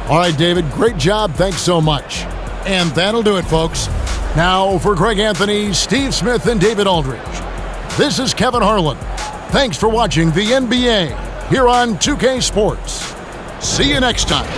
All right, David, great job. Thanks so much. And that'll do it, folks. Now, for Greg Anthony, Steve Smith, and David Aldridge, this is Kevin Harlan. Thanks for watching the NBA here on 2K Sports. See you next time.